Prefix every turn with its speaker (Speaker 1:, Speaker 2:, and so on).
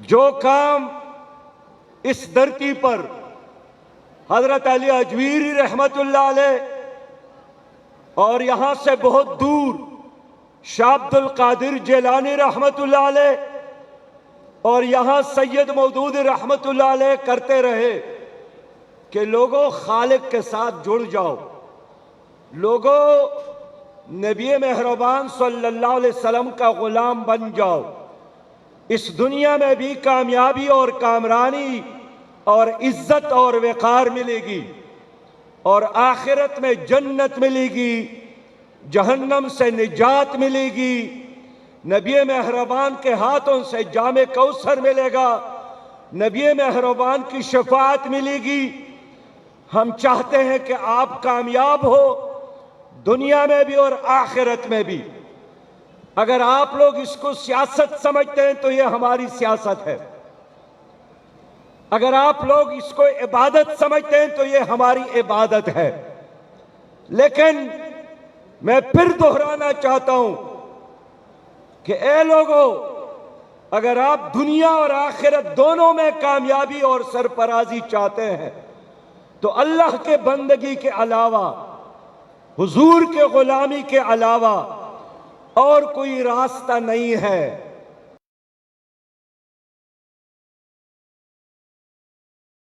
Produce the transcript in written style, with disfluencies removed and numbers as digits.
Speaker 1: जो काम इस धरती पर हजरत अली अजवीरी रहमतुल्लाह अलैह और यहां से बहुत दूर शाह अब्दुल कादिर जिलानी रहमतुल्लाह अलैह और यहां सैयद मौदूद रहमतुल्लाह अलैह करते रहे कि लोगों खालिक के साथ जुड़ जाओ, लोगों नबी मेहरबान सल्लल्लाहु अलैहि वसल्लम का गुलाम बन जाओ। इस दुनिया में भी कामयाबी और कामरानी और इज्जत और वक़ार मिलेगी और आखिरत में जन्नत मिलेगी, जहन्नम से निजात मिलेगी, नबी मेहरबान के हाथों से जामे कौसर मिलेगा, नबी मेहरबान की शफाअत मिलेगी। हम चाहते हैं कि आप कामयाब हो दुनिया में भी और आखिरत में भी। अगर आप लोग इसको सियासत समझते हैं तो ये हमारी सियासत है, अगर आप लोग इसको इबादत समझते हैं तो ये हमारी इबादत है। लेकिन मैं फिर दोहराना चाहता हूं कि ए लोगों, अगर आप दुनिया और आखिरत दोनों में कामयाबी और सरफराजी चाहते हैं तो अल्लाह के बंदगी के अलावा, हुजूर के गुलामी के अलावा और कोई रास्ता नहीं है।